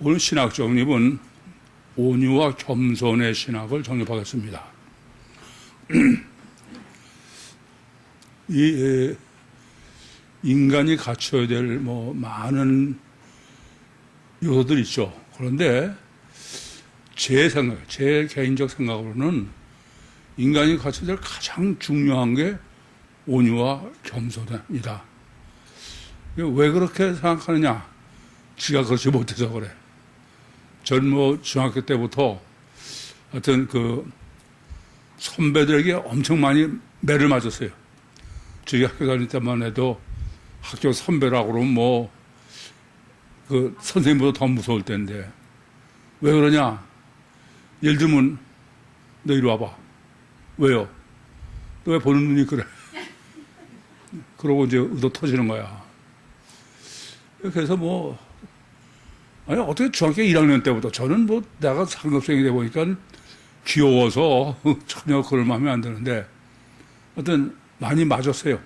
오늘 신학 정립은 온유와 겸손의 신학을 정립하겠습니다. 이 인간이 갖춰야 될 많은 요소들이 있죠. 그런데 제 개인적 생각으로는 인간이 갖춰야 될 가장 중요한 게 온유와 겸손이다. 왜 그렇게 생각하느냐? 지가 그렇지 못해서 그래. 전 중학교 때부터 하여튼 선배들에게 엄청 많이 매를 맞았어요. 저희 학교 다닐 때만 해도 학교 선배라고 그러면 선생님보다 더 무서울 때인데. 왜 그러냐? 예를 들면, 너 이리 와봐. 왜요? 너 왜 보는 눈이 그래? 그러고 이제 의도 터지는 거야. 그래서 아니, 어떻게 중학교 1학년 때부터 저는 내가 상급생이 돼 보니까 귀여워서 전혀 그럴 마음이 안 드는데 하여튼 많이 맞았어요.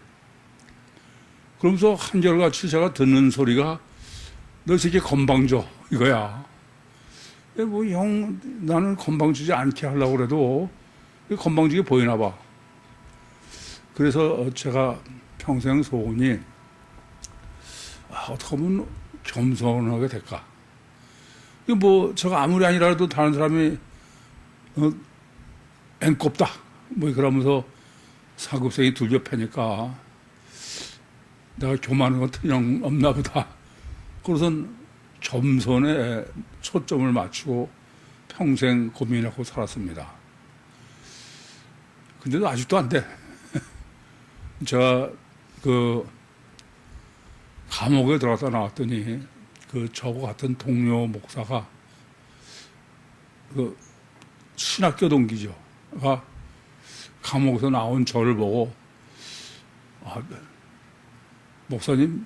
그러면서 한결같이 제가 듣는 소리가 너 이 새끼 건방져 이거야. 형 나는 건방지지 않게 하려고 그래도 건방지게 보이나 봐. 그래서 제가 평생 소원이 어떻게 하면 겸손하게 될까. 제가 아무리 아니라도 다른 사람이 앵꼽다 그러면서 상급생이 둘려 패니까 내가 교만한 건 틀림없나 보다. 그래서는 겸손에 초점을 맞추고 평생 고민하고 살았습니다. 근데도 아직도 안 돼. 제가 감옥에 들어갔다 나왔더니 저하고 같은 동료 목사가 신학교 동기죠. 감옥에서 나온 저를 보고 목사님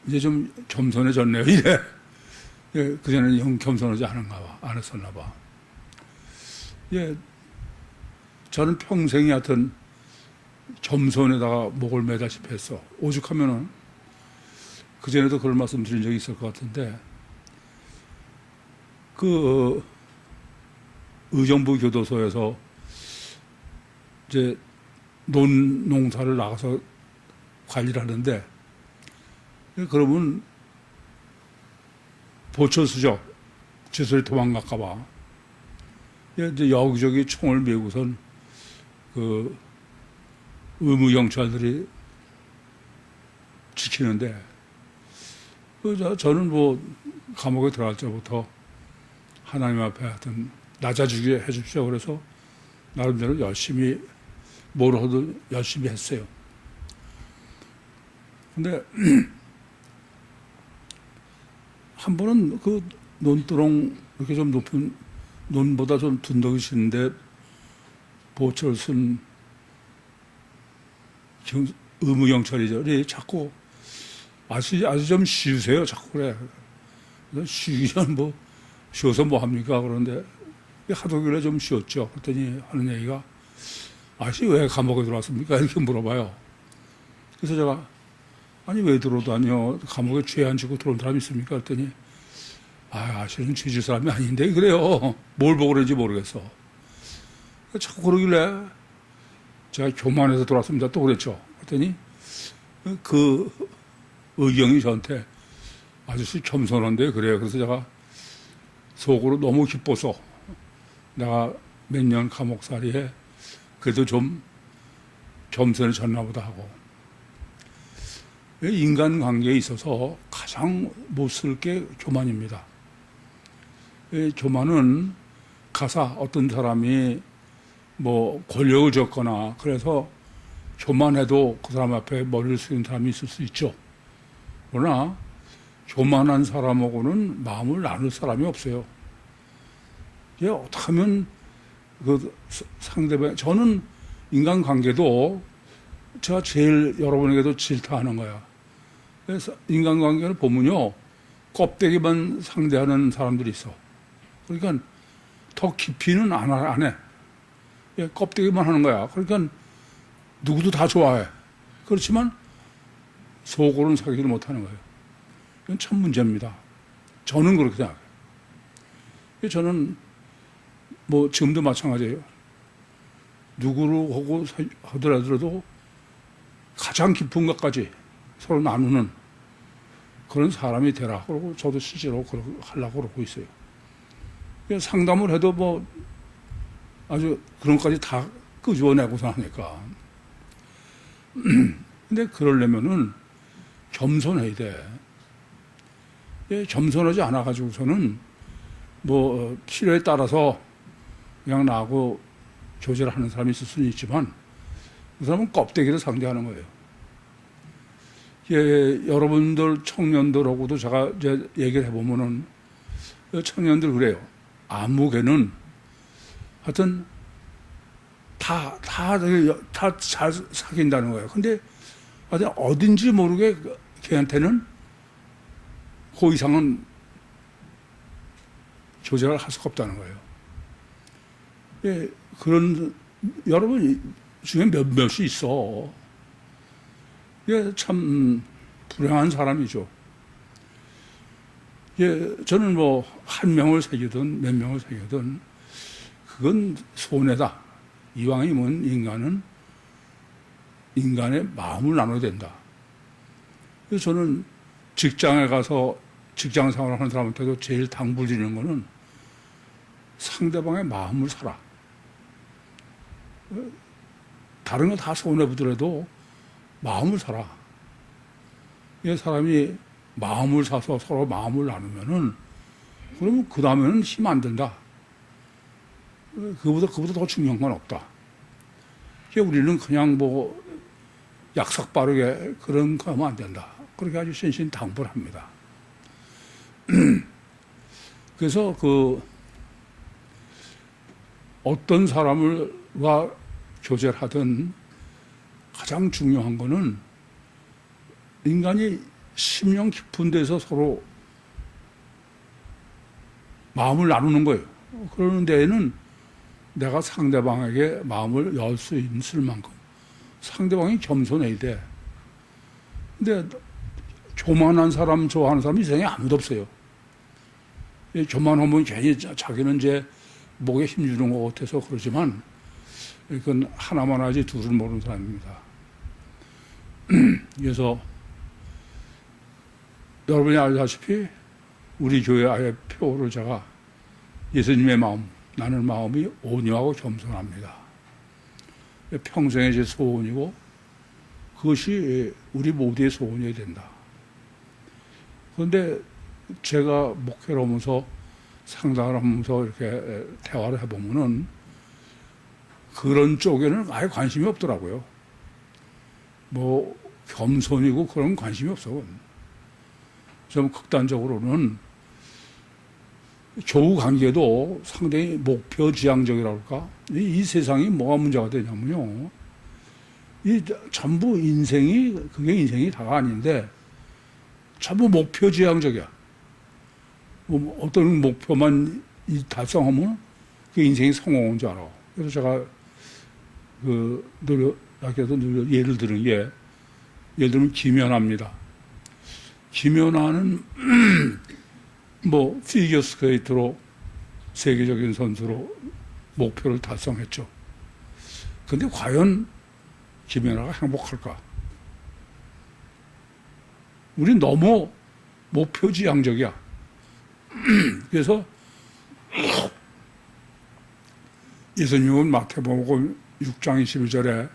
이제 좀 겸손해졌네요. 이래. 예, 그전에는 형 겸손하지 안 했었나 봐. 예, 저는 평생이 하여튼 겸손에다가 목을 매다시피 했어. 오죽하면은 그전에도 그런 말씀 드린 적이 있을 것 같은데 의정부 교도소에서 이제 농사를 나가서 관리를 하는데 그러면 보초수죠. 지소리 도망갈까 봐. 이제 여기저기 총을 메고선 의무 경찰들이 지키는데 저는 감옥에 들어갈 때부터 하나님 앞에 하여튼 낮아지게 해주십시오. 그래서 나름대로 열심히 뭘 하도 열심히 했어요. 근데 한 번은 논두렁 이렇게 좀 높은 논보다 좀 둔덕이 치는데 보초를 쓴 의무 경찰이죠. 자꾸 아주 좀 쉬우세요. 자꾸 그래. 쉬기 전 쉬어서 뭐 합니까? 그런데 하도길래 좀 쉬었죠. 그랬더니 하는 얘기가 아저씨 왜 감옥에 들어왔습니까? 이렇게 물어봐요. 그래서 제가 아니 왜 들어다녀? 감옥에 죄 안 지고 들어온 사람이 있습니까? 그랬더니 아저씨는 죄질 사람이 아닌데 그래요. 뭘 보고 그런지 모르겠어. 자꾸 그러길래 제가 교만해서 들어왔습니다. 또 그랬죠. 그랬더니 의경이 저한테 아저씨 겸손한데 그래요. 그래서 제가 속으로 너무 기뻐서 내가 몇 년 감옥살이에 그래도 좀 겸손해졌나 보다 하고. 인간관계에 있어서 가장 못 쓸 게 교만입니다. 교만은 어떤 사람이 권력을 줬거나 그래서 교만해도 그 사람 앞에 머리를 숙이는 사람이 있을 수 있죠. 그러나 교만한 사람하고는 마음을 나눌 사람이 없어요. 어떻게 하면 상대방, 저는 인간관계도 제가 제일 여러분에게도 질타하는 거야. 그래서 인간관계를 보면요, 껍데기만 상대하는 사람들이 있어. 그러니까 더 깊이는 안 해. 껍데기만 하는 거야. 그러니까 누구도 다 좋아해. 그렇지만 속으로는 사귀지를 못하는 거예요. 이건 참 문제입니다. 저는 그렇게 생각해요. 저는 뭐 지금도 마찬가지예요. 누구를 하고 하더라도 가장 깊은 것까지 서로 나누는 그런 사람이 되라. 그러고 저도 실제로 하려고 그러고 있어요. 상담을 해도 뭐 아주 그런 것까지 다 끄집어내고서 하니까. 근데 그러려면은 겸손해야 돼. 겸손하지 않아가지고서는 뭐 필요에 따라서 그냥 나하고 교제를 하는 사람이 있을 수는 있지만 그 사람은 껍데기를 상대하는 거예요. 여러분들 청년들하고도 제가 이제 얘기를 해보면은 청년들 그래요. 아무개는 하여튼 다 잘 사귄다는 거예요. 근데 어딘지 모르게 걔한테는 그 이상은 교제를 할 수가 없다는 거예요. 그런 여러분 중에 몇몇이 있어. 참 불행한 사람이죠. 저는 뭐 한 명을 사귀든 몇 명을 사귀든 그건 손해다. 이왕이면 인간은 인간의 마음을 나눠야 된다. 그래서 저는 직장에 가서 직장 생활을 하는 사람한테도 제일 당부드리는 거는 상대방의 마음을 사라. 다른 거 다 손해보더라도 마음을 사라. 이 사람이 마음을 사서 서로 마음을 나누면은 그러면 그 다음에는 힘 안 든다. 그보다 더 중요한 건 없다. 우리는 그냥 뭐 약삭 빠르게 그런 거 하면 안 된다. 그렇게 아주 신신당부를 합니다. 그래서 어떤 사람과 교제를 하든 가장 중요한 거는 인간이 심령 깊은 데서 서로 마음을 나누는 거예요. 그러는 데에는 내가 상대방에게 마음을 열 수 있을 만큼 상대방이 겸손해야 돼. 근데 교만한 사람 좋아하는 사람이 이 세상에 아무도 없어요. 교만하면 괜히 자기는 이제 목에 힘주는 것 같아서 그러지만 그건 하나만 하지 둘은 모르는 사람입니다. 그래서 여러분이 알다시피 우리 교회 아예 표를 제가 예수님의 마음, 나는 마음이 온유하고 겸손합니다. 평생의 제 소원이고 그것이 우리 모두의 소원이어야 된다. 그런데 제가 목회를 하면서 상담을 하면서 이렇게 대화를 해보면은 그런 쪽에는 아예 관심이 없더라고요. 뭐 겸손이고 그런 관심이 없어. 좀 극단적으로는 교우 관계도 상당히 목표 지향적이라고 할까? 이 세상이 뭐가 문제가 되냐면요. 이 전부 인생이, 그게 인생이 다가 아닌데 전부 목표 지향적이야. 뭐 어떤 목표만 달성하면 그게 인생이 성공한 줄 알아. 그래서 제가 학교에서 예를 드는 게, 예를 들면 김연아입니다. 김연아는 뭐 피겨 스케이트로 세계적인 선수로 목표를 달성했죠. 근데 과연 김연아가 행복할까? 우린 너무 목표 지향적이야. 그래서 예수님은 마태복음 6장 21절에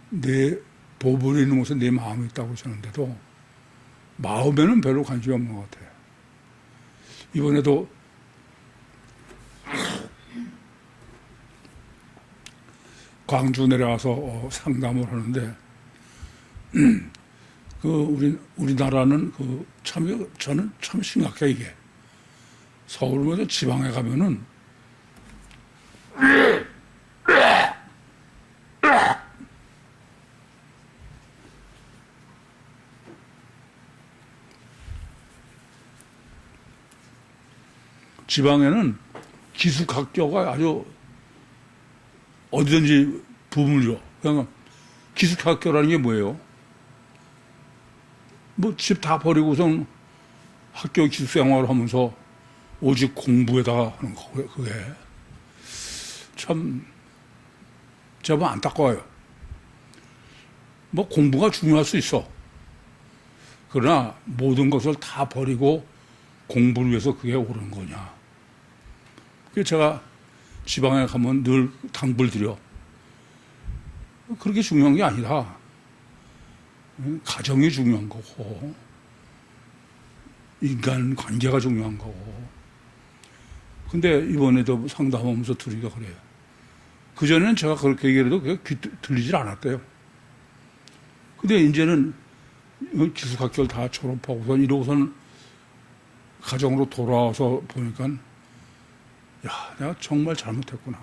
내 보물이 있는 곳에 내 마음이 있다고 하셨는데도 마음에는 별로 관심이 없는 것 같아요. 이번에도 광주 내려와서 상담을 하는데 우리나라는 저는 참 심각해 이게. 서울보다 지방에 가면은 지방에는 기숙학교가 아주 어디든지 부물려. 그러니까 기숙학교라는 게 뭐예요? 뭐 집 다 버리고선 학교 기숙생활을 하면서 오직 공부에다가 하는 거고요. 그게 참 제법 안타까워요. 뭐 공부가 중요할 수 있어. 그러나 모든 것을 다 버리고 공부를 위해서 그게 옳은 거냐. 그래서 제가 지방에 가면 늘 당부를 드려. 그렇게 중요한 게 아니라 가정이 중요한 거고 인간 관계가 중요한 거고. 근데 이번에도 상담하면서 둘이가 그래요. 그전에는 제가 그렇게 얘기해도 그게 들리질 않았대요. 근데 이제는 기숙학교를 다 졸업하고선 이러고선 가정으로 돌아와서 보니까 야, 내가 정말 잘못했구나.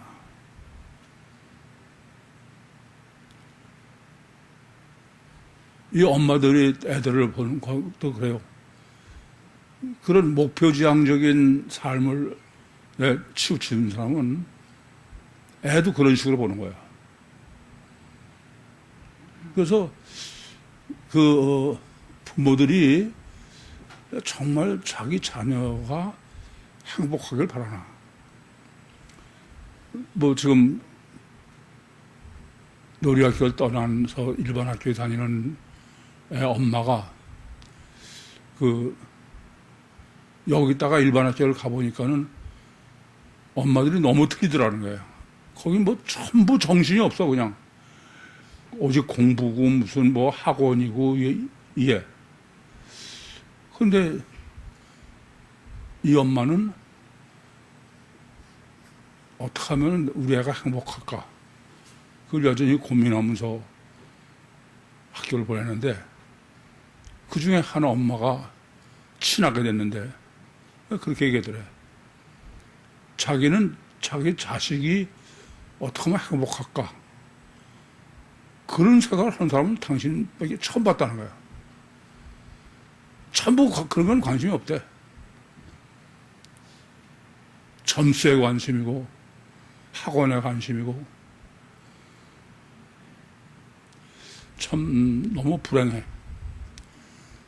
이 엄마들이 애들을 보는 것도 그래요. 그런 목표지향적인 삶을 치우치는 사람은 애도 그런 식으로 보는 거야. 그래서 부모들이 정말 자기 자녀가 행복하길 바라나. 뭐 지금 놀이학교를 떠나서 일반 학교에 다니는 애 엄마가 여기다가 일반 학교를 가보니까는 엄마들이 너무 틀리더라는 거예요. 거기 뭐 전부 정신이 없어, 그냥. 오직 공부고 무슨 뭐 학원이고, 이해. 근데 이 엄마는 어떻게 하면 우리 애가 행복할까? 그걸 여전히 고민하면서 학교를 보내는데 그 중에 한 엄마가 친하게 됐는데 그렇게 얘기하더래. 자기는 자기 자식이 어떻게 하면 행복할까? 그런 생각을 하는 사람은 당신에게 처음 봤다는 거야. 전부 그런 건 관심이 없대. 점수에 관심이고 학원에 관심이고 참 너무 불행해.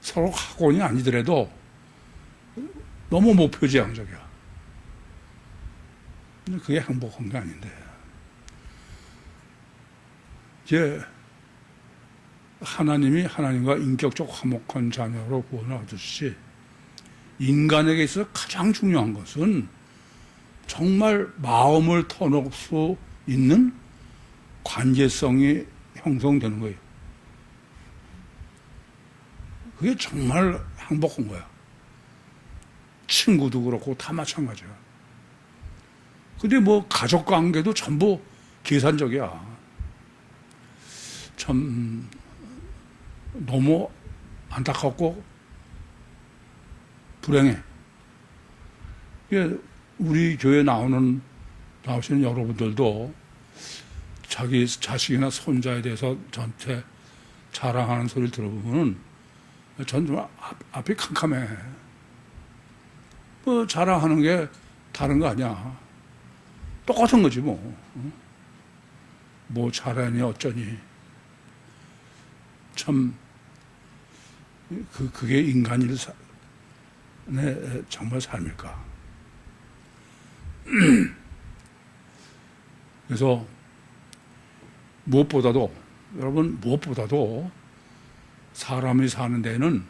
서로 학원이 아니더라도 너무 목표지향적이야. 근데 그게 행복한 게 아닌데. 이제 하나님이 하나님과 인격적 화목한 자녀로 구원하듯이 인간에게 있어서 가장 중요한 것은 정말 마음을 터놓을 수 있는 관계성이 형성되는 거예요. 그게 정말 행복한 거야. 친구도 그렇고 다 마찬가지야. 근데 뭐 가족 관계도 전부 계산적이야. 참 너무 안타깝고 불행해. 우리 교회 나오시는 여러분들도 자기 자식이나 손자에 대해서 저한테 자랑하는 소리를 들어보면 전 좀 앞이 캄캄해. 뭐 자랑하는 게 다른 거 아니야. 똑같은 거지 뭐. 뭐 잘하니 어쩌니. 참 그게 인간의 정말 삶일까. 그래서 무엇보다도 사람이 사는 데는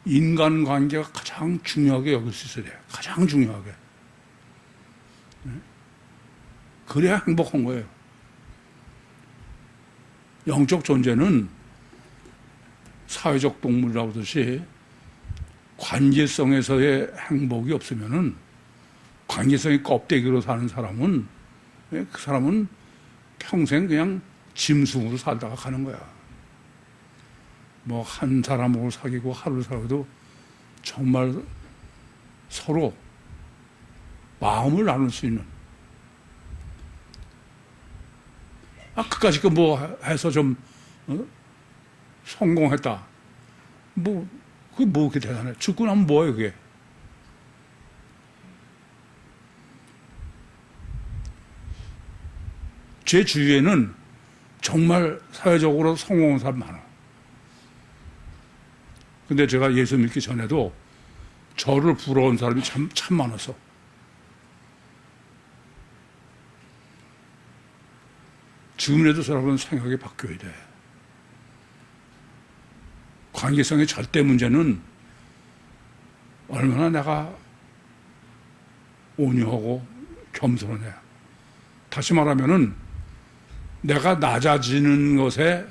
인간관계가 가장 중요하게 여길 수 있어야 돼요. 가장 중요하게. 그래야 행복한 거예요. 영적 존재는 사회적 동물이라고 하듯이 관계성에서의 행복이 없으면은 관계성이 껍데기로 사는 사람은 그 사람은 평생 그냥 짐승으로 살다가 가는 거야. 뭐 한 사람하고 사귀고 하루 살아도 정말 서로 마음을 나눌 수 있는 그까짓 거 뭐 해서 좀 성공했다. 그게 뭐 그렇게 대단해. 죽고 나면 뭐예요 그게. 제 주위에는 정말 사회적으로 성공한 사람 많아. 근데 제가 예수 믿기 전에도 저를 부러운 사람이 참 많아서. 지금이라도 여러분 생각이 바뀌어야 돼. 관계성의 절대 문제는 얼마나 내가 온유하고 겸손하냐. 다시 말하면은 내가 낮아지는 것에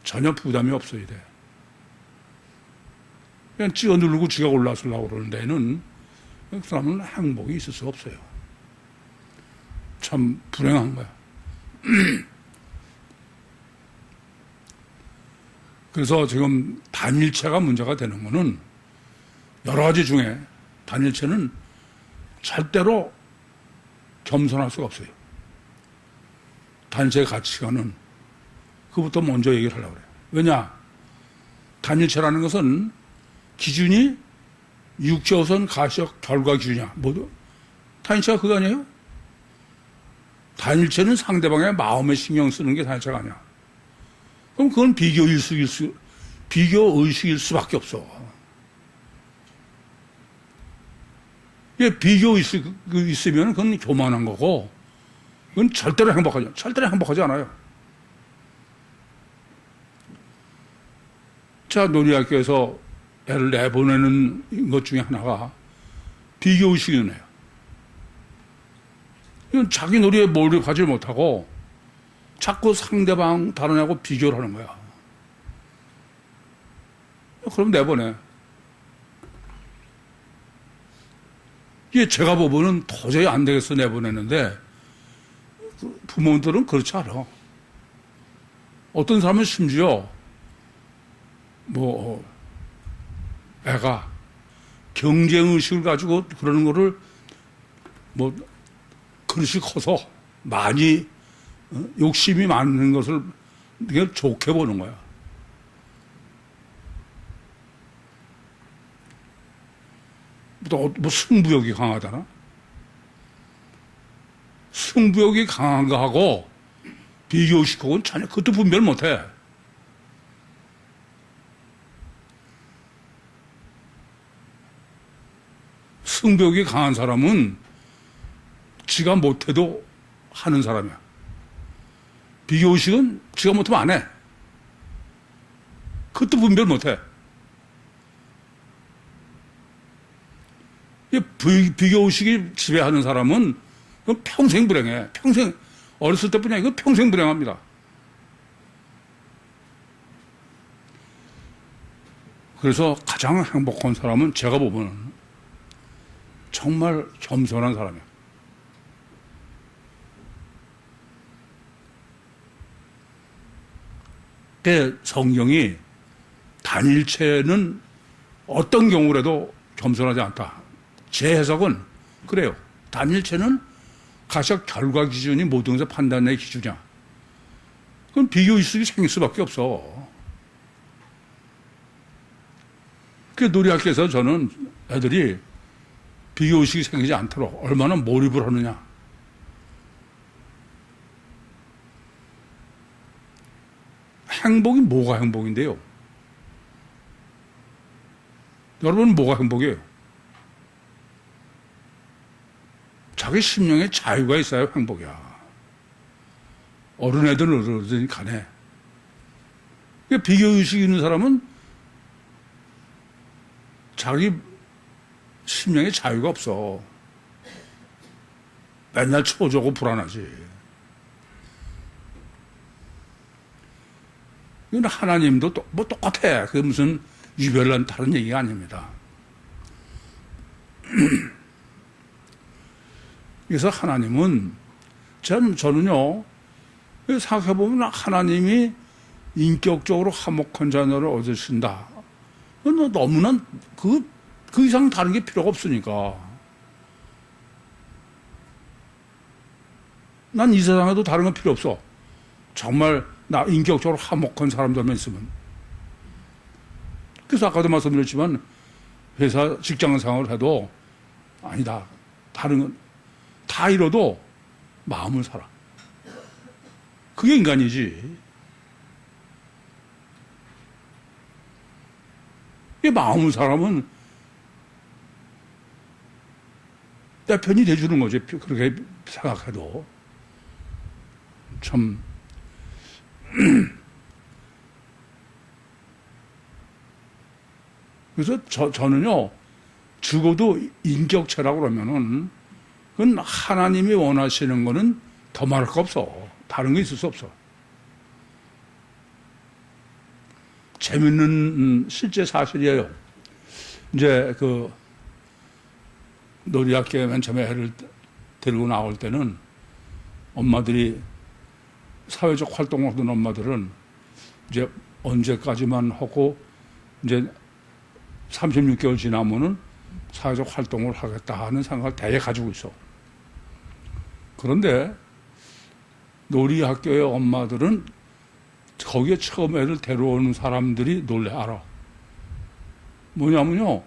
전혀 부담이 없어야 돼. 그냥 찍어 누르고 지가 올라서려고 그러는 데는 그 사람은 행복이 있을 수가 없어요. 참 불행한 거야. 그래서 지금 단일체가 문제가 되는 거는 여러 가지 중에 단일체는 절대로 겸손할 수가 없어요. 단일체의 가치관은 그부터 먼저 얘기를 하려고 그래요. 왜냐? 단일체라는 것은 기준이 육체우선 가시적 결과 기준이야. 모두 단일체가 그거 아니에요? 단일체는 상대방의 마음에 신경 쓰는 게 단일체가 아니야. 그럼 그건 비교의식일 수밖에 없어. 비교의식이 있으면 그건 교만한 거고, 그건 절대로 행복하지 않아요. 자, 논의학교에서 애를 내보내는 것 중에 하나가 비교의식이네요. 이건 자기 놀이에 몰입하지 못하고 자꾸 상대방 다른 애하고 비교를 하는 거야. 그럼 내보내. 이게 제가 보면은 도저히 안 되겠어 내보내는데 부모들은 그렇지 않아. 어떤 사람은 심지어 애가 경쟁의식을 가지고 그러는 거를 그릇이 커서 많이 욕심이 많은 것을 그냥 좋게 보는 거야. 승부욕이 강하다나? 승부욕이 강한 거하고 비교의식하고는 전혀 그것도 분별 못해. 승부욕이 강한 사람은 지가 못해도 하는 사람이야. 비교의식은 지가 못하면 안 해. 그것도 분별 못해. 비교의식이 지배하는 사람은 그건 평생 불행해. 평생, 어렸을 때뿐이 아니고 평생 불행합니다. 그래서 가장 행복한 사람은 제가 보면 정말 겸손한 사람이야. 성경이 단일체는 어떤 경우라도 겸손하지 않다. 제 해석은 그래요. 단일체는 가시적 결과 기준이 모든 것의 판단의 기준이야. 그건 비교의식이 생길 수밖에 없어. 그 놀이학교에서 저는 애들이 비교의식이 생기지 않도록 얼마나 몰입을 하느냐. 행복이 뭐가 행복인데요? 여러분 뭐가 행복이에요? 자기 심령에 자유가 있어야 행복이야. 어른애들 어른애들 간에. 비교의식이 있는 사람은 자기 심령에 자유가 없어. 맨날 초조하고 불안하지. 이건 하나님도 똑같아. 그게 무슨 유별난 다른 얘기가 아닙니다. 그래서 하나님은, 저는요, 생각해보면 하나님이 인격적으로 화목한 자녀를 얻으신다. 너무나 그 이상 다른 게 필요가 없으니까. 난 이 세상에도 다른 건 필요 없어. 정말 나 인격적으로 화목한 사람들만 있으면. 그래서 아까도 말씀드렸지만 회사 직장 생활을 해도 아니다. 다른 건 다 잃어도 마음을 살아. 그게 인간이지. 이 마음을 살아면 내 편이 돼주는 거지. 그렇게 생각해도. 참, 그래서 저는요, 죽어도 인격체라고 그러면은, 그건 하나님이 원하시는 거는 더 말할 거 없어. 다른 게 있을 수 없어. 재밌는 실제 사실이에요. 이제 그 놀이학교에 맨 처음에 애를 데리고 나올 때는 엄마들이 사회적 활동을 하던 엄마들은 이제 언제까지만 하고 이제 36개월 지나면은 사회적 활동을 하겠다 하는 생각을 대개 가지고 있어. 그런데 놀이학교의 엄마들은 거기에 처음 애를 데려오는 사람들이 놀래 알아. 뭐냐면요.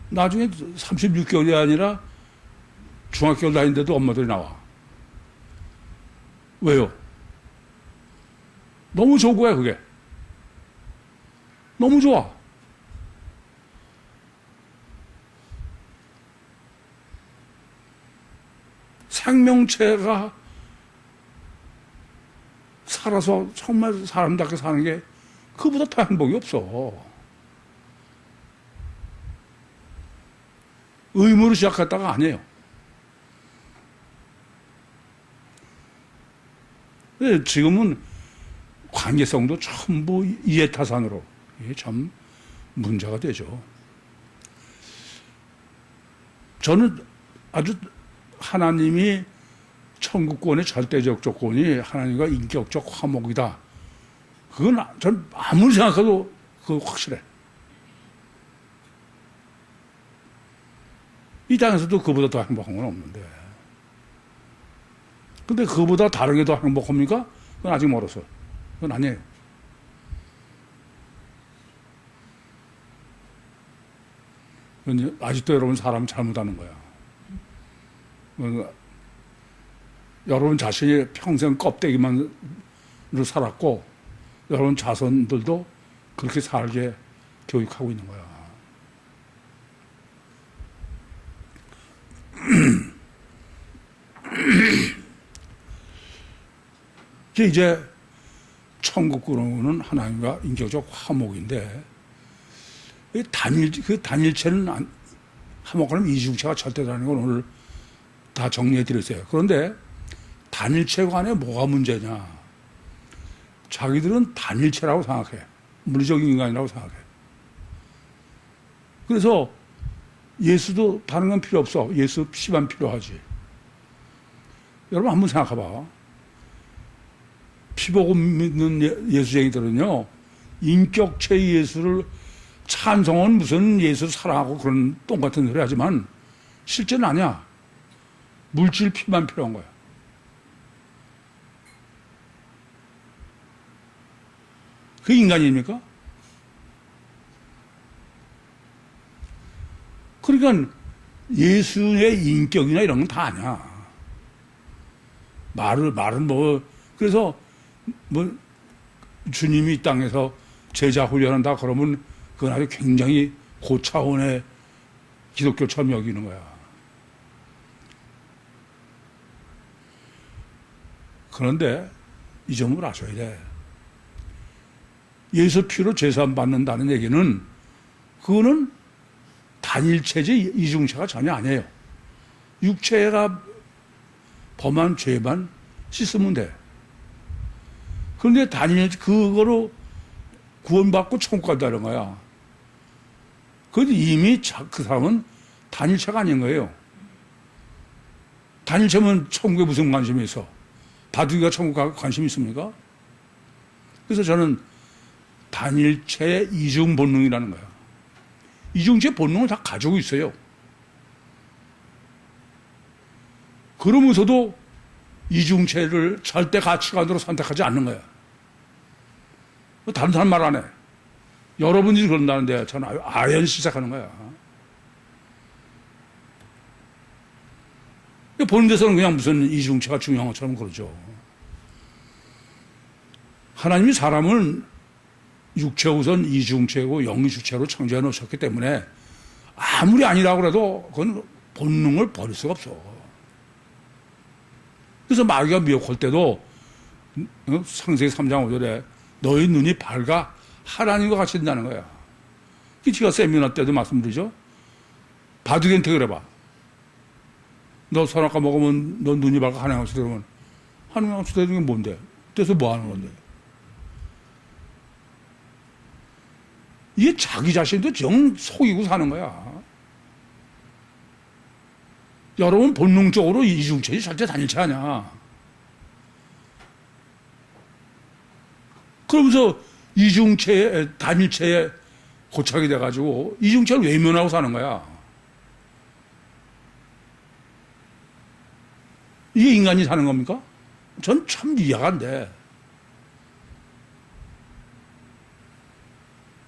나중에 36개월이 아니라 중학교 다니는데도 엄마들이 나와. 왜요? 너무 좋은 거야, 그게. 너무 좋아. 생명체가 살아서 정말 사람답게 사는 게 그보다 더 행복이 없어. 의무로 시작했다가 아니에요. 지금은 관계성도 전부 이해타산으로. 이게 참 문제가 되죠. 저는 아주 하나님이 천국권의 절대적 조건이 하나님과 인격적 화목이다. 그건 전 아무리 생각해도 그거 확실해. 이 땅에서도 그보다 더 행복한 건 없는데. 근데 그보다 다른 게 더 행복합니까? 그건 아직 멀었어. 그건 아니에요. 아직도 여러분 사람 잘못하는 거야. 여러분 자신이 평생 껍데기만으로 살았고 여러분 자손들도 그렇게 살게 교육하고 있는 거야. 이제 천국으로는 하나님과 인격적 화목인데 그 단일체는 화목하면 이중체가 절대라는 걸 오늘 다 정리해 드렸어요. 그런데 단일체 간에 뭐가 문제냐? 자기들은 단일체라고 생각해. 물리적인 인간이라고 생각해. 그래서 예수도 다른 건 필요 없어. 예수 피만 필요하지. 여러분 한번 생각해봐. 피 보고 믿는 예수쟁이들은요, 인격체 예수를 찬송은 무슨 예수 사랑하고 그런 똥 같은 소리 하지만 실제는 아니야. 물질 피만 필요한 거야. 그게 인간입니까? 그러니까 예수의 인격이나 이런 건 다 아니야. 말은 뭐, 그래서 뭐, 주님이 이 땅에서 제자 훈련한다 그러면 그건 아주 굉장히 고차원의 기독교처럼 여기는 거야. 그런데 이 점을 아셔야 돼. 예수 피로 제사함 받는다는 얘기는 그거는 단일체지 이중체가 전혀 아니에요. 육체가 범한 죄만 씻으면 돼. 그런데 그거로 구원받고 천국 간다는 거야. 그런데 이미 그 사람은 단일체가 아닌 거예요. 단일체면 천국에 무슨 관심이 있어? 바둑이가 천국 가 관심이 있습니까? 그래서 저는 단일체의 이중 본능이라는 거야. 이중체 본능을 다 가지고 있어요. 그러면서도 이중체를 절대 가치관으로 선택하지 않는 거야. 다른 사람 말 안 해. 여러분이 그런다는데 저는 아연 시작하는 거야. 보는 데서는 그냥 무슨 이중체가 중요한 것처럼 그러죠. 하나님이 사람을 육체 우선 이중체고 영주체로 창조해 놓으셨기 때문에 아무리 아니라고 해도 그건 본능을 버릴 수가 없어. 그래서 마귀가 미혹할 때도 창세기 3장 5절에 너희 눈이 밝아 하나님과 같이 된다는 거야. 제가 세미나 때도 말씀드리죠. 바둑한테 그래봐. 너 선악과 먹으면 너 눈이 밝아 하나님과 같이 되면 하나님과 같이 되는 게 뭔데? 그래서 뭐 하는 건데? 이게 자기 자신도 정 속이고 사는 거야. 여러분 본능적으로 이중체지 절대 단일체 아니야. 그러면서 이중체에 단일체에 고착이 돼가지고 이중체를 외면하고 사는 거야. 이게 인간이 사는 겁니까? 전 참 이해가 안 돼.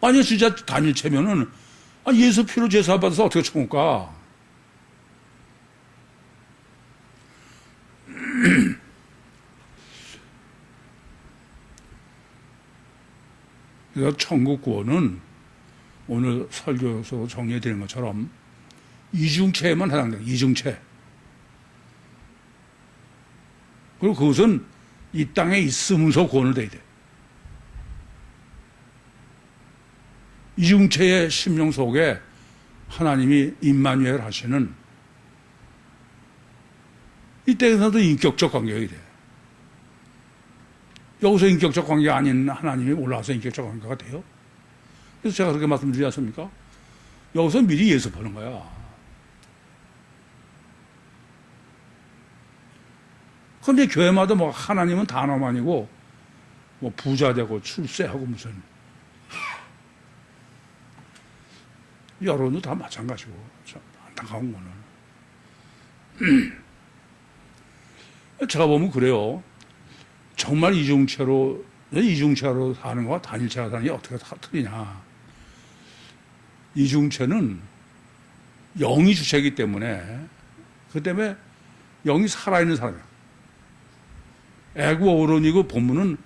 아니 진짜 단일체면은 예수 피로 제사 받아서 어떻게 천국 가? 그래서 천국 구원은 오늘 설교에서 정리해드린 것처럼 이중체에만 해당돼요. 이중체. 그리고 그것은 이 땅에 있으면서 구원을 돼야 돼. 이중체의 심령 속에 하나님이 임마누엘 하시는 이때에서도 인격적 관계가 돼. 여기서 인격적 관계가 아닌 하나님이 올라와서 인격적 관계가 돼요. 그래서 제가 그렇게 말씀드리지 않습니까? 여기서 미리 예습하는 거야. 그런데 교회마다 뭐 하나님은 단어만이고 뭐 부자 되고 출세하고 무슨 여론도 다 마찬가지고 참 안타까운 거는 제가 보면 그래요. 정말 이중체로 사는 거와 단일체가 사는 게 어떻게 틀리냐. 이중체는 영이 주체이기 때문에 그 때문에 영이 살아있는 사람이야. 애고 어른이고 보면은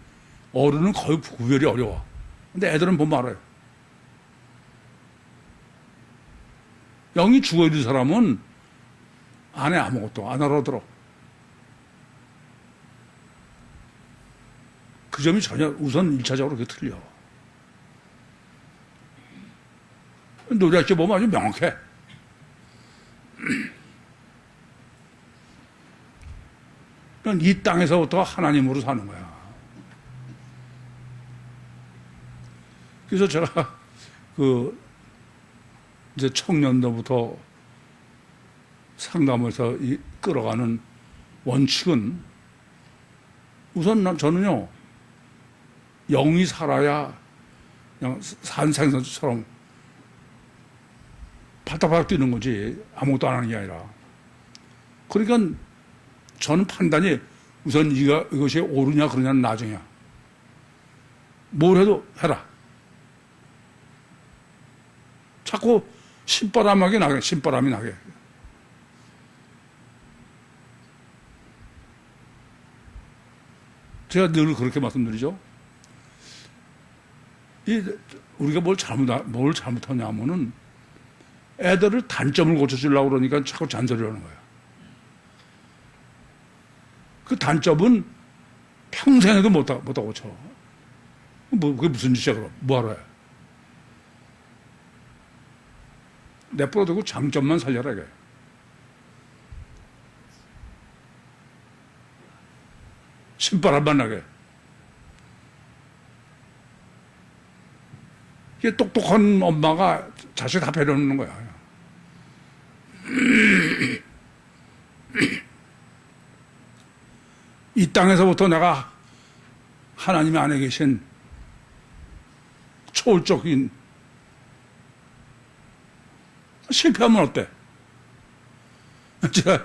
어른은 거의 구별이 어려워. 근데 애들은 보면 알아요. 영이 죽어있는 사람은 안 해 아무것도 안 알아들어. 그 점이 전혀 우선 1차적으로 그게 틀려. 노래할때 보면 아주 명확해. 이 땅에서부터 하나님으로 사는 거야. 그래서 제가 이제 청년도부터 상담에서 끌어가는 원칙은 우선 저는요, 영이 살아야 그냥 산 생선처럼 바닥바닥 뛰는 거지 아무것도 안 하는 게 아니라. 그러니까 저는 판단이 우선 이것이 옳으냐 그러냐는 나중이야. 뭘 해도 해라. 자꾸 신바람이 나게. 제가 늘 그렇게 말씀드리죠. 우리가 뭘 잘못하냐면은 애들을 단점을 고쳐주려고 그러니까 자꾸 잔소리를 하는 거야. 그 단점은 평생에도 못 고쳐. 그게 무슨 짓이야, 그럼? 뭐하러 해? 내버려두고 장점만 살려라, 이게. 신바람만 나게. 이게 똑똑한 엄마가 자식 다 배려놓는 거야. 이 땅에서부터 내가 하나님 안에 계신 초월적인 실패하면 어때? 제가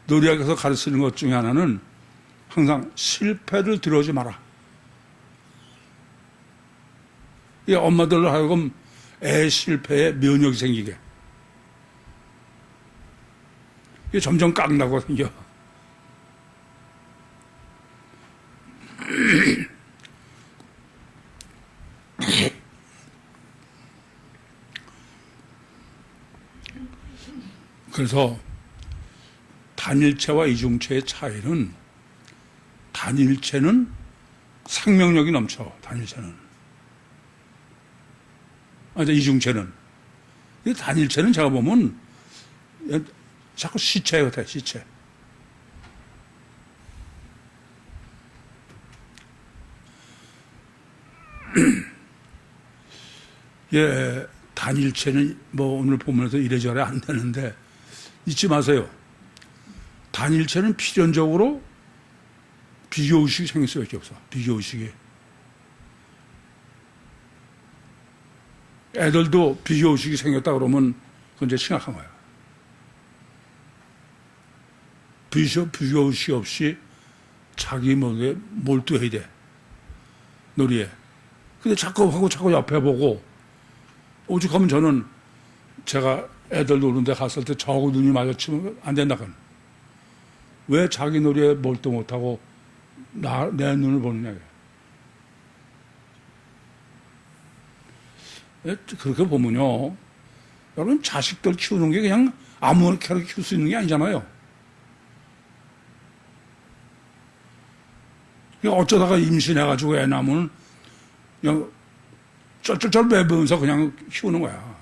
놀이학에서 가르치는 것 중에 하나는 항상 실패를 두려워하지 마라. 이 엄마들로 하여금 애 실패에 면역이 생기게. 이게 점점 깡나고 생겨. 그래서 단일체와 이중체의 차이는 단일체는 생명력이 넘쳐, 단일체는. 이중체는. 단일체는 제가 보면 자꾸 시체 같아요, 시체. 예, 단일체는 뭐 오늘 보면서 이래저래 안 되는데 잊지 마세요. 단일체는 필연적으로 비교의식이 생길 수밖에 없어. 비교의식이. 애들도 비교의식이 생겼다 그러면 그건 이제 심각한 거야. 비교의식 없이 자기 뭐에 몰두해야 돼. 놀이에. 근데 자꾸 옆에 보고 오죽하면 저는 제가 애들 노는데 갔을 때 저하고 눈이 마주치면 안 된다. 왜 자기 놀이에 몰두 못하고 내 눈을 보느냐. 그렇게 보면요. 여러분 자식들 키우는 게 그냥 아무렇게 키울 수 있는 게 아니잖아요. 어쩌다가 임신해가지고 애 낳으면 그냥 쩔쩔쩔 매면서 그냥 키우는 거야.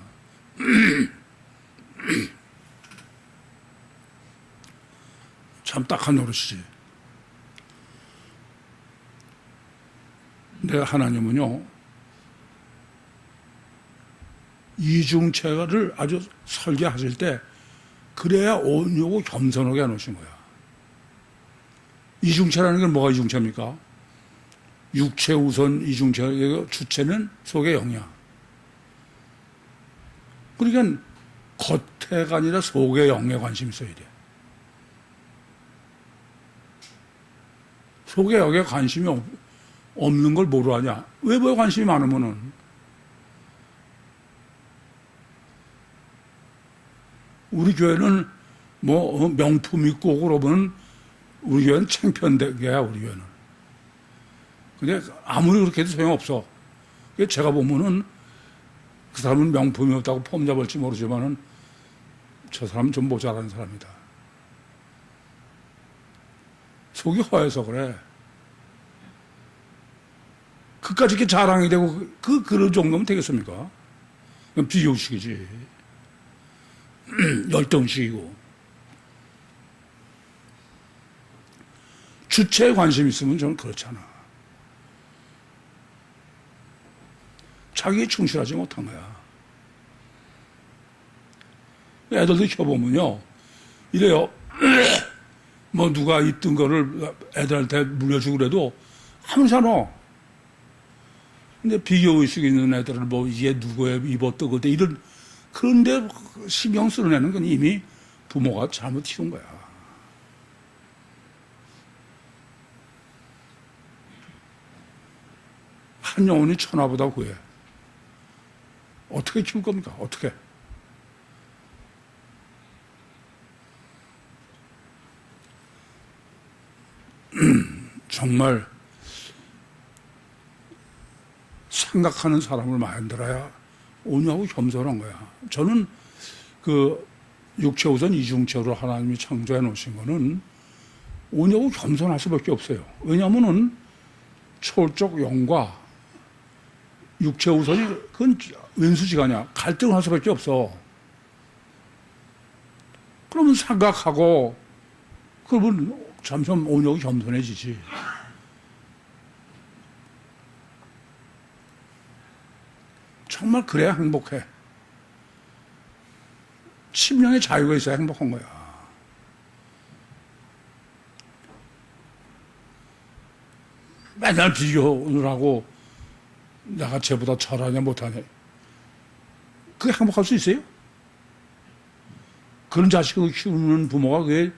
참 딱한 노릇이지. 근데 하나님은요, 이중체를 아주 설계하실 때 그래야 온유고 겸손하게 해놓으신 거야. 이중체라는 건 뭐가 이중체입니까? 육체 우선 이중체, 주체는 속의 영이야. 그러니까 겉에가 아니라 속의 영에 관심이 있어야 돼. 속의 영에 관심이 없는 걸 뭐로 하냐? 외부에 관심이 많으면은 우리 교회는 뭐 명품 있고 그러면 우리 교회는 창피한데야 우리 교회는. 근데 아무리 그렇게 해도 소용없어. 제가 보면은 그 사람은 명품이 없다고 폼 잡을지 모르지만은 저 사람은 좀 모자란 사람이다. 속이 허해서 그래. 그까지 이렇게 자랑이 되고 그런 정도면 되겠습니까? 그건 비교식이지. 열등식이고. 주체에 관심 있으면 저는 그렇잖아. 자기에 충실하지 못한 거야. 애들도 켜보면요. 이래요. 뭐 누가 입던 거를 애들한테 물려주고 그래도 아무렇지 않아. 근데 비교의식 있는 애들을 뭐 이게 누구의 입었던 건데 이런, 그런데 신경 쓰는 애는 건 이미 부모가 잘못 키운 거야. 한 영혼이 천하보다 구해. 어떻게 키울 겁니까? 어떻게? 정말 생각하는 사람을 만들어야 온유하고 겸손한 거야. 저는 그 육체 우선 이중체로 하나님이 창조해 놓으신 거는 온유하고 겸손할 수밖에 없어요. 왜냐하면은 초월적 영과 육체 우선이 그건 왼수지가냐. 갈등을 할 수밖에 없어. 그러면 생각하고 그러면 잠시만 온유하고 겸손해지지. 정말 그래야 행복해. 심령의 자유가 있어야 행복한 거야. 맨날 비교를 하고 내가 쟤보다 잘하냐 못하냐. 그게 행복할 수 있어요? 그런 자식을 키우는 부모가 그게,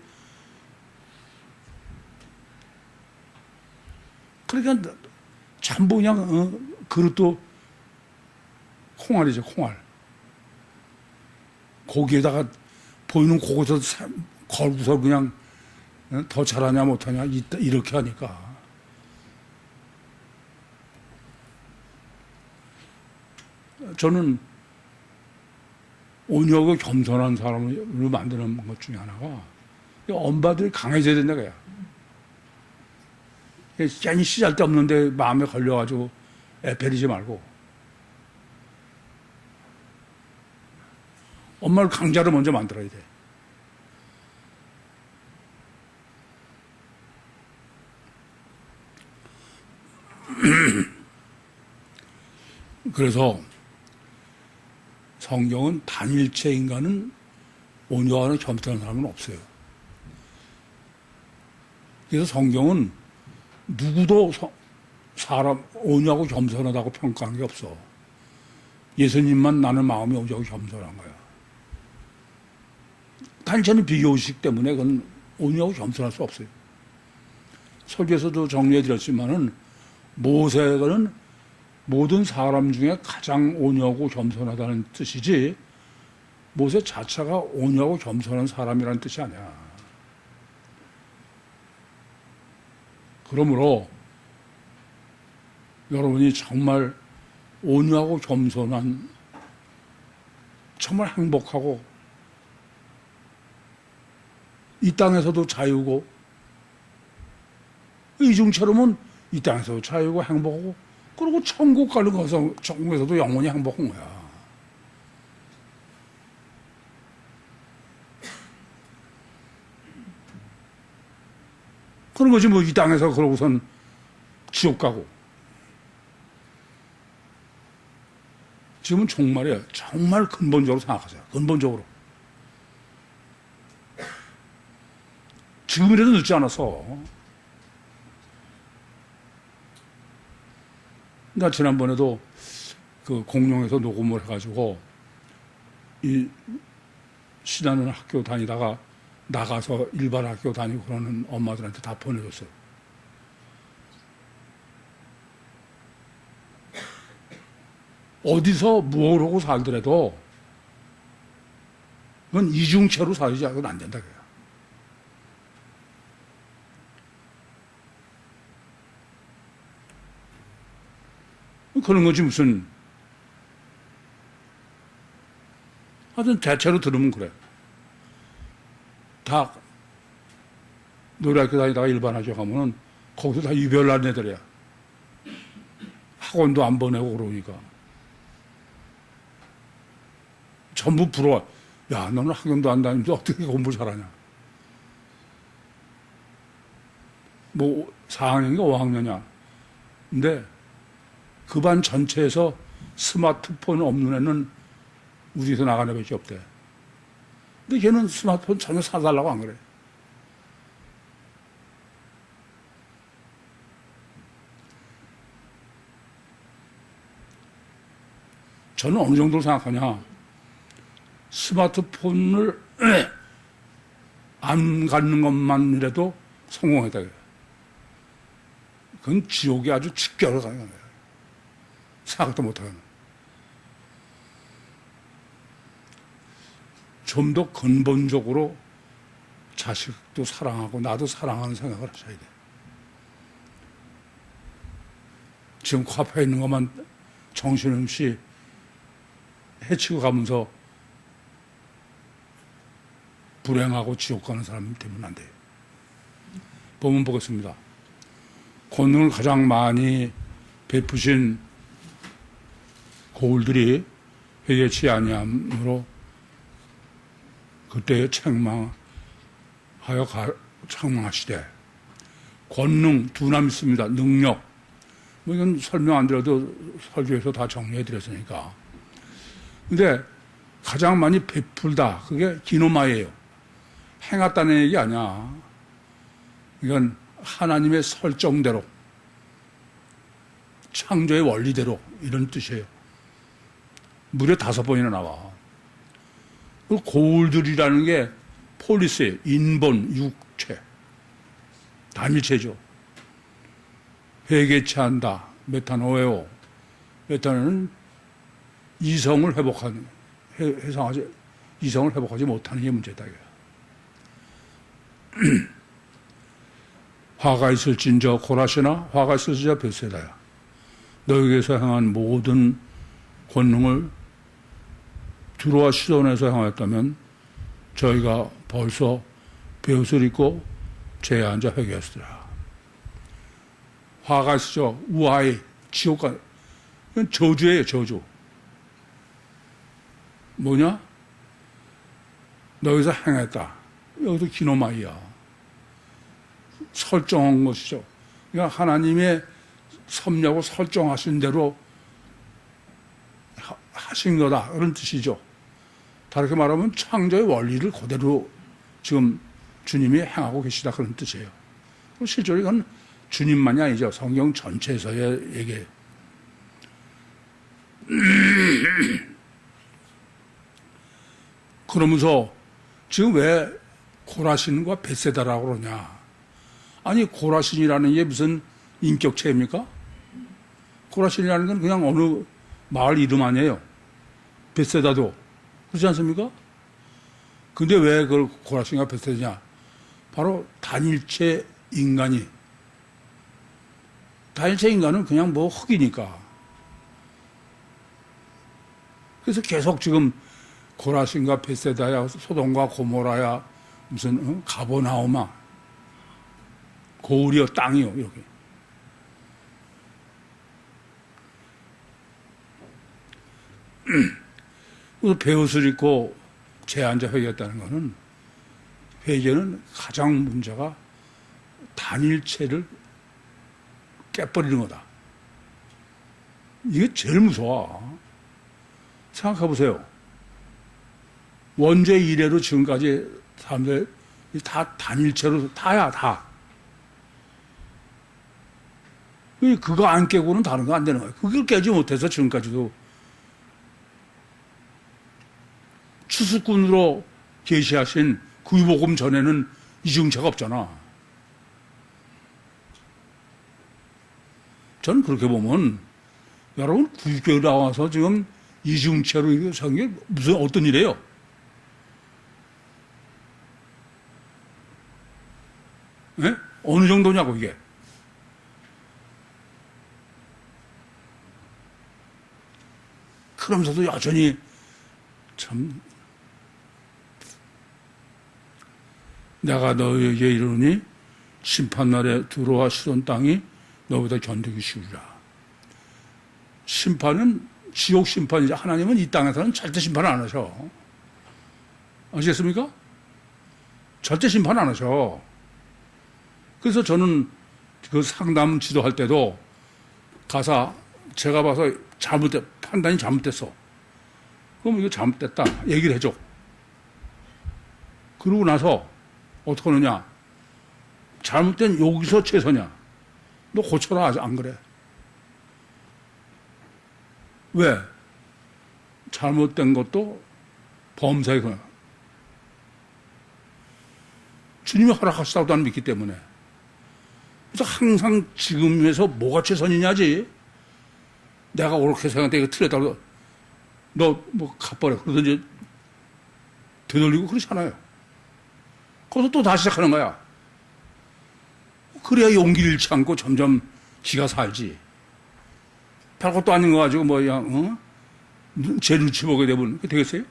그러니까 전부 그냥 그릇도 콩알이죠, 콩알. 거기에다가 보이는 곳에서 걸고서 그냥 더 잘하냐 못하냐 이렇게 하니까. 저는 온유하고 겸손한 사람으로 만드는 것 중에 하나가 엄마들이 강해져야 된다 그야. 괜히 쓰잘데없는데 마음에 걸려가지고 애 베리지 말고 엄마를 강자로 먼저 만들어야 돼. 그래서 성경은 단일체 인간은 온유하는 겸손한 사람은 없어요. 그래서 성경은 누구도 사람 온유하고 겸손하다고 평가한 게 없어. 예수님만 나는 마음이 온유하고 겸손한 거야. 단체는 비교의식 때문에 그건 온유하고 겸손할 수 없어요. 설교에서도 정리해 드렸지만은 모세는 모든 사람 중에 가장 온유하고 겸손하다는 뜻이지 모세 자체가 온유하고 겸손한 사람이라는 뜻이 아니야. 그러므로 여러분이 정말 온유하고 겸손한 정말 행복하고 이 땅에서도 자유고 이중처럼은 이 땅에서도 자유고 행복하고 그리고 천국 가는 것은 천국에서도 영원히 행복한 거야. 그런 거지 뭐 이 땅에서 그러고선 지옥 가고. 지금은 정말이에요. 정말 근본적으로 생각하세요. 근본적으로. 지금이라도 늦지 않았어. 나 지난번에도 그 공룡에서 녹음을 해가지고 이 신하는 학교 다니다가 나가서 일반 학교 다니고 그러는 엄마들한테 다 보내줬어요. 어디서 무엇을 하고 살더라도 그건 이중체로 살지 않고는 안 된다. 그래요. 그런 거지 무슨. 하여튼 대체로 들으면 그래. 다 노래학교 다니다가 일반 학교 가면은 거기서 다 유별난 애들이야. 학원도 안 보내고 그러니까. 전부 부러워. 야, 너는 학원도 안 다니면서 어떻게 공부 잘하냐. 뭐 4학년인가 5학년이야. 근데 그 반 전체에서 스마트폰 없는 애는 우리에서 나간 애밖에 없대. 근데 걔는 스마트폰 전혀 사달라고 안 그래. 저는 어느 정도로 생각하냐. 스마트폰을 안 갖는 것만이라도 성공했다. 그건 지옥에 아주 직결을 가는 거예요. 생각도 못하는. 좀 더 근본적으로 자식도 사랑하고 나도 사랑하는 생각을 하셔야 돼. 지금 카페에 있는 것만 정신없이 해치고 가면서 불행하고 지옥 가는 사람 되면 안 돼요. 본문 보겠습니다. 권능을 가장 많이 베푸신 고울들이 회개치 아니함으로 그때 책망하여 책망하시되 권능 두 남 있습니다. 능력 뭐 이건 설명 안 드려도 설교에서 다 정리해 드렸으니까. 근데 가장 많이 베풀다 그게 기노마예요. 행했다는 얘기 아니야. 이건 하나님의 설정대로 창조의 원리대로 이런 뜻이에요. 무려 5번이나 나와. 고울들이라는 게 폴리스예요. 인본, 육체. 단일체죠. 회개치 한다. 메타노에오. 메타노는 이성을 회복하는, 이성을 회복하지 못하는 게 문제다. 화가 있을진저 고라시나 화가 있을진저 벳세다야. 너에게서 행한 모든 권능을 두로와 시돈에서 행하였다면 저희가 벌써 베옷을 입고 죄에 앉아 회개했으라. 화가 있으죠. 우하이 지옥가. 이건 저주예요. 저주. 뭐냐? 너희서 행했다. 여기도 기노마이야. 설정한 것이죠. 그러니까 하나님의 섭리하고 설정하신 대로 하신 거다. 그런 뜻이죠. 다르게 말하면 창조의 원리를 그대로 지금 주님이 행하고 계시다. 그런 뜻이에요. 실제로 이건 주님만이 아니죠. 성경 전체에서의 얘기예요. 그러면서 지금 왜 고라신과 벳세다라고 그러냐. 아니 고라신이라는 게 무슨 인격체입니까? 고라신이라는 건 그냥 어느 마을 이름 아니에요. 벳세다도 그렇지 않습니까? 근데 왜 그걸 고라신과 벳세다냐. 바로 단일체 인간이, 단일체 인간은 그냥 뭐 흙이니까. 그래서 계속 지금 고라신과 벳세다야, 소돔과 고모라야, 무슨 가버나움아, 고울이여 땅이요 이렇게. 그래서 베옷을 입고 죄에 앉아 회개했다는 것은, 회개는 가장 문제가 단일체를 깨버리는 거다. 이게 제일 무서워. 생각해 보세요. 원죄 이래로 지금까지 사람들 다 단일체로 다야 다. 그거 안 깨고는 다른 거 안 되는 거예요. 그걸 깨지 못해서 지금까지도 추수꾼으로 계시하신 구유복음 전에는 이중체가 없잖아. 저는 그렇게 보면 여러분 구유교회 나와서 지금 이중체로 이거 게 무슨 어떤 일이에요? 네? 어느 정도냐고 이게. 그러면서도 여전히 참 내가 너희에게 이르노니 심판날에 두로와 시돈 땅이 너보다 견디기 쉬우리라. 심판은 지옥 심판이죠. 하나님은 이 땅에서는 절대 심판 안 하셔. 아시겠습니까? 절대 심판 안 하셔. 그래서 저는 그 상담 지도할 때도 가서 제가 봐서 판단이 잘못됐어. 그럼 이거 잘못됐다. 얘기를 해줘. 그러고 나서 어떻게 하느냐. 잘못된 여기서 최선이야. 너 고쳐라. 아직 안 그래. 왜? 잘못된 것도 범사의 거야. 주님이 허락하시다고 나는 믿기 때문에. 그래서 항상 지금에서 뭐가 최선이냐지. 내가 옳게 생각해 이거 틀렸다고 너 뭐 갚아라 그러든지 되돌리고 그렇잖아요. 거기서 또 다시 시작하는 거야. 그래야 용기를 잃지 않고 점점 지가 살지. 별것도 아닌 거 가지고 뭐 그냥 제 눈치 보게 되면 그게 되겠어요?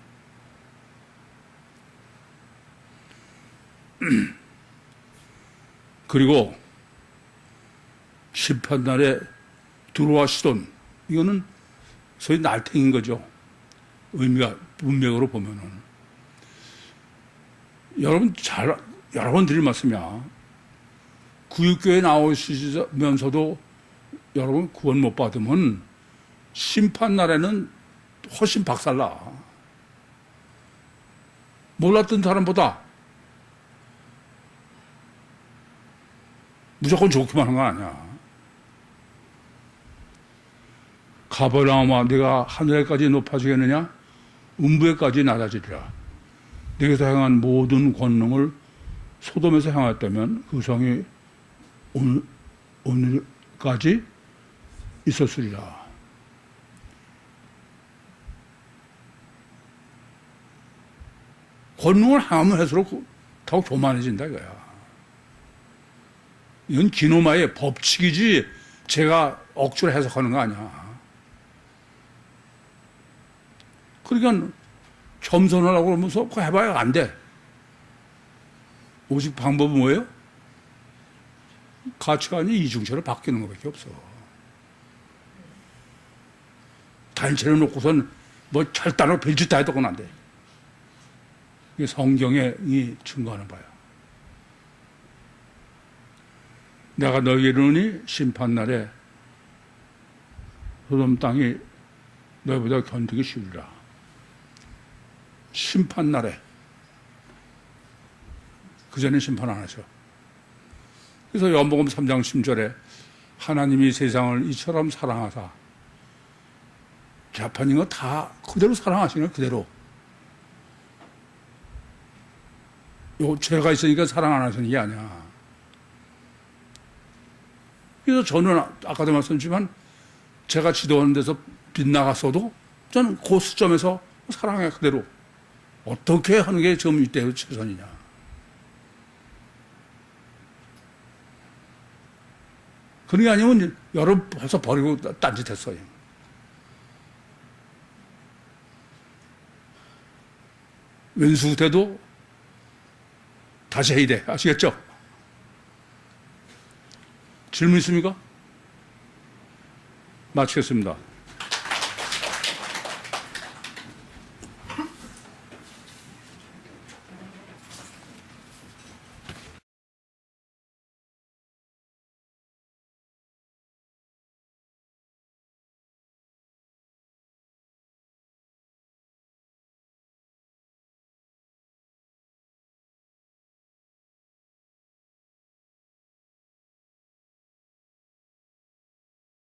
그리고 심판날에 두로와 시돈, 이거는 소위 날탱인 거죠. 의미가 문맥으로 보면은. 여러분 여러 번 드릴 말씀이야. 구육교에 나오시면서도 여러분 구원 못 받으면 심판날에는 훨씬 박살나. 몰랐던 사람보다 무조건 좋기만 한 거 아니야. 가버나움아 네가 하늘에까지 높아지겠느냐? 음부에까지 낮아지리라. 네게서 행한 모든 권능을 소돔에서 행하였다면 그 성이 오늘까지 있었으리라. 권능을 행하면 할수록 더 교만해진다 이거야. 이건 기노마의 법칙이지 제가 억지로 해석하는 거 아니야. 그러니까 겸손하라고 그러면서 그거 해봐야 안 돼. 오직 방법은 뭐예요? 가치관이 이중체로 바뀌는 것밖에 없어. 단체로 놓고선 뭐 절단으로 별짓 다 해도 그건 안 돼. 이게 성경에 증거하는 바야. 내가 너희에게 이르노니 심판날에 소돔 땅이 너희보다 견디기 쉬우리라. 심판날에. 그전에 심판 안 하셔. 그래서 요한복음 3장 10절에 하나님이 세상을 이처럼 사랑하사, 재판인 거 다 그대로 사랑하시는 거예요, 그대로. 요 죄가 있으니까 사랑 안 하시는 게 아니야. 그래서 저는 아까도 말씀드렸지만 제가 지도하는 데서 빗나갔어도 저는 그 시점에서 사랑해, 그대로. 어떻게 하는 게 지금 이때의 최선이냐. 그런 게 아니면 여러 벌써 버리고 딴짓했어요. 왼수 때도 다시 해야 돼. 아시겠죠? 질문 있습니까? 마치겠습니다.